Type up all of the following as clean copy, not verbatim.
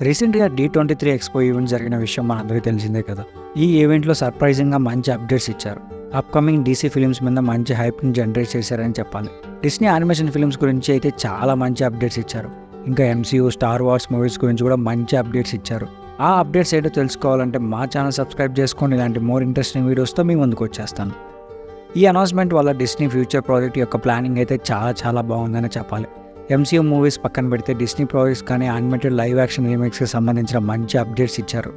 రీసెంట్‌గా D23 expo event జరిగిన విషయం మనందరికీ తెలిసిందే కదా! ఈ ఈవెంట్‌లో సర్ప్రైజింగ్‌గా మంచి అప్డేట్స్ ఇచ్చారు. అప్‌కమింగ్ డీసీ ఫిల్మ్స్ మీద మంచి హైప్‌ని జనరేట్ చేశారని చెప్పాలి. డిస్నీ యానిమేషన్ ఫిల్మ్స్ గురించి అయితే చాలా మంచి అప్డేట్స్ ఇచ్చారు. ఇంకా ఎంసీయూ, స్టార్ వార్స్ మూవీస్ గురించి కూడా మంచి అప్డేట్స్ ఇచ్చారు. ఆ అప్డేట్స్ ఏంటో తెలుసుకోవాలంటే మా ఛానల్ సబ్స్క్రైబ్ చేసుకొని ఇలాంటి మోర్ ఇంట్రెస్టింగ్ వీడియోస్‌తో మీ ముందుకు వచ్చేస్తాను. ఈ అనౌన్స్‌మెంట్ వల్ల డిస్నీ ఫ్యూచర్ ప్రాజెక్ట్ యొక్క ప్లానింగ్ అయితే చాలా బాగుందని చెప్పాలి. ఎంసీయూ మూవీస్ పక్కన పెడితే డిస్నీ ప్రాజెక్ట్స్ కానీ యానిమేటెడ్ లైవ్ యాక్షన్ రీమేక్స్కి సంబంధించిన మంచి అప్డేట్స్ ఇచ్చారు.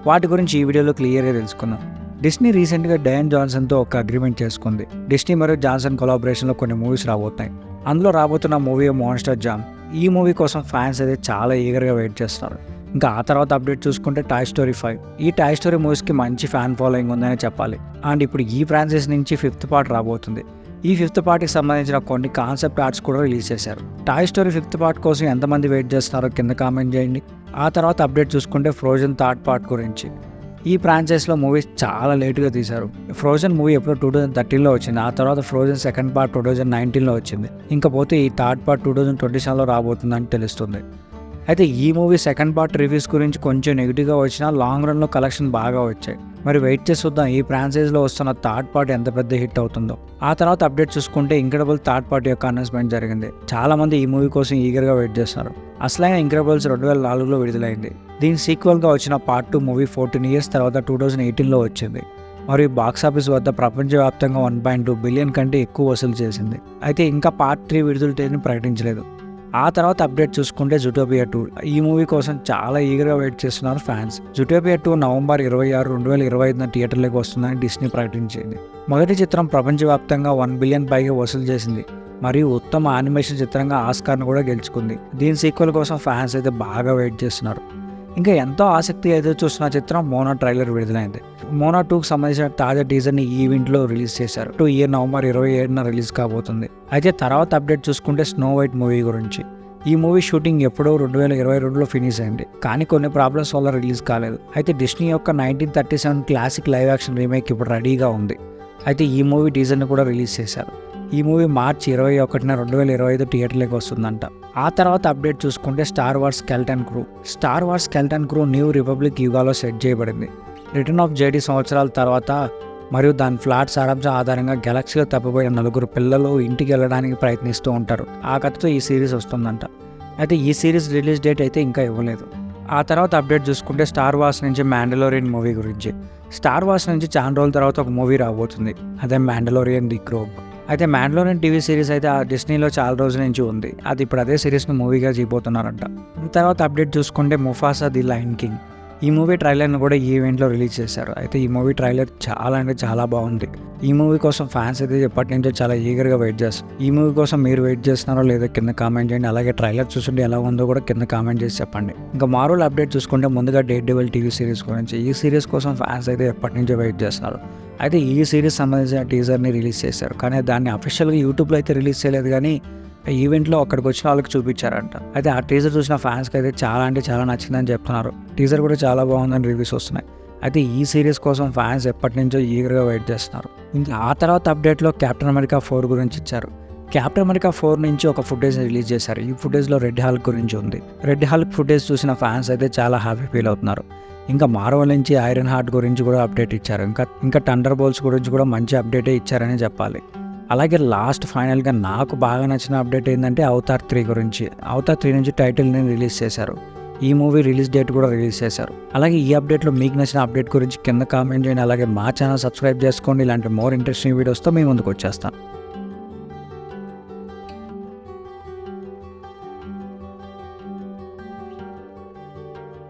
వాటి గురించి ఈ వీడియోలో క్లియర్గా తెలుసుకుందాం. డిస్నీ రీసెంట్గా డయాన్ జాన్సన్తో ఒక అగ్రిమెంట్ చేసుకుంది. డిస్నీ మరియు జాన్సన్ కొలాబరేషన్లో కొన్ని మూవీస్ రాబోతున్నాయి. అందులో రాబోతున్న మూవీ మాన్స్టర్ జామ్. ఈ మూవీ కోసం ఫ్యాన్స్ అయితే చాలా ఈగర్గా వెయిట్ చేస్తున్నారు. ఇంకా ఆ తర్వాత అప్డేట్ చూసుకుంటే టాయ్ స్టోరీ 5. ఈ టాయ్ స్టోరీ మూవీస్కి మంచి ఫ్యాన్ ఫాలోయింగ్ ఉందని చెప్పాలి. అండ్ ఇప్పుడు ఈ ఫ్రాంచైజ్ నుంచి 5th పార్ట్ రాబోతుంది. ఈ 5th పార్ట్కి సంబంధించిన కొన్ని కాన్సెప్ట్ ఆర్ట్స్ కూడా రిలీజ్ చేశారు. టాయ్ స్టోరీ 5th పార్ట్ కోసం ఎంతమంది వెయిట్ చేస్తున్నారో కింద కామెంట్ చేయండి. ఆ తర్వాత అప్డేట్ చూసుకుంటే ఫ్రోజన్ 3rd పార్ట్ గురించి. ఈ ఫ్రాంచైజ్లో మూవీస్ చాలా లేటుగా తీశారు. ఫ్రోజన్ మూవీ ఎప్పుడో 2013లో వచ్చింది. ఆ తర్వాత ఫ్రోజన్ 2nd పార్ట్ 2019లో వచ్చింది. ఇంకపోతే ఈ 3rd పార్ట్ 2027లో రాబోతుందని తెలుస్తుంది. అయితే ఈ మూవీ 2nd పార్ట్ రివ్యూస్ గురించి కొంచెం నెగిటివ్గా వచ్చినా లాంగ్ రన్లో కలెక్షన్ బాగా వచ్చాయి. మరి వెయిట్ చేసి చూద్దాం ఈ ఫ్రాంచైజ్లో వస్తున్న 3rd పార్ట్ ఎంత పెద్ద హిట్ అవుతుందో. ఆ తర్వాత అప్డేట్ చూసుకుంటే ఇంక్రెడిబుల్ 3rd పార్ట్ యొక్క అనౌన్స్మెంట్ జరిగింది. చాలామంది ఈ మూవీ కోసం ఈగర్గా వెయిట్ చేస్తున్నారు. అసలైన ఇంక్రెడిబుల్స్ 2004లో విడుదలైంది. దీని సీక్వెల్గా వచ్చిన పార్ట్ 2 మూవీ 14 years తర్వాత 2018లో వచ్చింది. మరియు బాక్సాఫీస్ వద్ద ప్రపంచవ్యాప్తంగా 1.2 బిలియన్ కంటే ఎక్కువ వసూలు చేసింది. అయితే ఇంకా పార్ట్ 3 విడుదల తేదీని ప్రకటించలేదు. ఆ తర్వాత అప్డేట్ చూసుకుంటే జూటోపియా 2. ఈ మూవీ కోసం చాలా ఈగర్గా వెయిట్ చేస్తున్నారు ఫ్యాన్స్. జూటోపియా 2 నవంబర్ 26, 2025న థియేటర్లోకి వస్తుందని డిస్నీ ప్రకటించింది. మొదటి చిత్రం ప్రపంచవ్యాప్తంగా 1 బిలియన్ పైగా వసూలు చేసింది మరియు ఉత్తమ యానిమేషన్ చిత్రంగా ఆస్కార్ను కూడా గెలుచుకుంది. దీని సీక్వెల్ కోసం ఫ్యాన్స్ అయితే బాగా వెయిట్ చేస్తున్నారు. ఇంకా ఎంతో ఆసక్తి అయితే చూస్తున్న చిత్రం మోనా ట్రైలర్ విడుదలైంది. మోనా 2కి సంబంధించిన తాజా టీజర్ని ఈ ఈవెంట్లో రిలీజ్ చేశారు. ఈ ఇయర్ నవంబర్ 27న రిలీజ్ కాబోతుంది. అయితే తర్వాత అప్డేట్ చూసుకుంటే స్నో వైట్ మూవీ గురించి. ఈ మూవీ షూటింగ్ ఎప్పుడో 2022లో ఫినిష్ అయింది. కానీ కొన్ని ప్రాబ్లమ్స్ వల్ల రిలీజ్ కాలేదు. అయితే డిస్నీ యొక్క 1937 క్లాసిక్ లైవ్ యాక్షన్ రీమేక్ ఇప్పుడు రెడీగా ఉంది. అయితే ఈ మూవీ టీజర్ని కూడా రిలీజ్ చేశారు. ఈ మూవీ మార్చి 21న 2025 థియేటర్లోకి వస్తుందంట. ఆ తర్వాత అప్డేట్ చూసుకుంటే Star Wars Skeleton Crew. Star Wars Skeleton Crew New Republic యుగాలో సెట్ చేయబడింది. రిటర్న్ ఆఫ్ జెడీ సంవత్సరాల తర్వాత మరియు దాని ఫ్లాట్ సారాంశం ఆధారంగా గెలాక్సీలో తప్పిపోయిన 4 పిల్లలు ఇంటికి వెళ్ళడానికి ప్రయత్నిస్తూ ఉంటారు. ఆ కథతో ఈ సిరీస్ వస్తుందంట. అయితే ఈ సిరీస్ రిలీజ్ డేట్ అయితే ఇంకా ఇవ్వలేదు. ఆ తర్వాత అప్డేట్ చూసుకుంటే స్టార్ వార్స్ నుంచి మ్యాండలోరియన్ మూవీ గురించి. స్టార్ వార్స్ నుంచి చాలా రోజుల తర్వాత ఒక మూవీ రాబోతుంది. అదే మ్యాండలోరియన్ ది గ్రోబ్. అయితే మ్యాండలోరియన్ టీవీ సిరీస్ అయితే ఆ డిస్నీలో చాలా రోజుల నుంచి ఉంది. అది ఇప్పుడు అదే సిరీస్ని మూవీగా చేయబోతున్నారంట. తర్వాత అప్డేట్ చూసుకుంటే ముఫాసా ది లయన్ కింగ్. ఈ మూవీ ట్రైలర్ని కూడా ఈ ఈవెంట్లో రిలీజ్ చేశారు. అయితే ఈ మూవీ ట్రైలర్ చాలా బాగుంది. ఈ మూవీ కోసం ఫ్యాన్స్ అయితే ఎప్పటి నుంచో చాలా ఈగర్గా వెయిట్ చేస్తారు. ఈ మూవీ కోసం మీరు వెయిట్ చేస్తున్నారో లేదో కింద కామెంట్ చేయండి. అలాగే ట్రైలర్ చూస్తుంటే ఎలా ఉందో కూడా కింద కామెంట్ చేసి చెప్పండి. ఇంకా మారూల్ అప్డేట్ చూసుకుంటే ముందుగా డేర్ డెవిల్ టీవీ సిరీస్ గురించి. ఈ సిరీస్ కోసం ఫ్యాన్స్ అయితే ఎప్పటి నుంచో వెయిట్ చేస్తున్నారు. అయితే ఈ సిరీస్ సంబంధించిన టీజర్ని రిలీజ్ చేశారు. కానీ దాన్ని అఫీషియల్గా యూట్యూబ్లో అయితే రిలీజ్ చేయలేదు, కానీ ఈవెంట్లో అక్కడికి వచ్చిన వాళ్ళకి చూపించారంట. అయితే ఆ టీజర్ చూసిన ఫ్యాన్స్కి అయితే చాలా నచ్చిందని చెప్తున్నారు. టీజర్ కూడా చాలా బాగుందని రివ్యూస్ వస్తున్నాయి. అయితే ఈ సిరీస్ కోసం ఫ్యాన్స్ ఎప్పటి నుంచో ఈగర్గా వెయిట్ చేస్తున్నారు. ఇంకా ఆ తర్వాత అప్డేట్లో కెప్టెన్ అమెరికా 4 గురించి ఇచ్చారు. కెప్టెన్ అమెరికా 4 నుంచి ఒక ఫుటేజ్ రిలీజ్ చేశారు. ఈ ఫుటేజ్లో రెడ్ హాల్క్ గురించి ఉంది. రెడ్ హాల్క్ ఫుటేజ్ చూసిన ఫ్యాన్స్ అయితే చాలా హ్యాపీ ఫీల్ అవుతున్నారు. ఇంకా మార్వెల్ నుంచి ఐరన్ హార్ట్ గురించి కూడా అప్డేట్ ఇచ్చారు. ఇంకా థండర్ బోల్ట్స్ గురించి కూడా మంచి అప్డేటే ఇచ్చారని చెప్పాలి. అలాగే లాస్ట్ ఫైనల్గా నాకు బాగా నచ్చిన అప్డేట్ ఏంటంటే అవతార్ 3 గురించి. అవతార్ 3 నుంచి టైటిల్ని రిలీజ్ చేశారు. ఈ మూవీ రిలీజ్ డేట్ కూడా రిలీజ్ చేశారు. అలాగే ఈ అప్డేట్లో మీకు నచ్చిన అప్డేట్ గురించి కింద కామెంట్ చేయండి. అలాగే మా ఛానల్ సబ్స్క్రైబ్ చేసుకోండి. ఇలాంటి మోర్ ఇంట్రెస్టింగ్ వీడియోస్తో మీ ముందుకు వచ్చేస్తాను.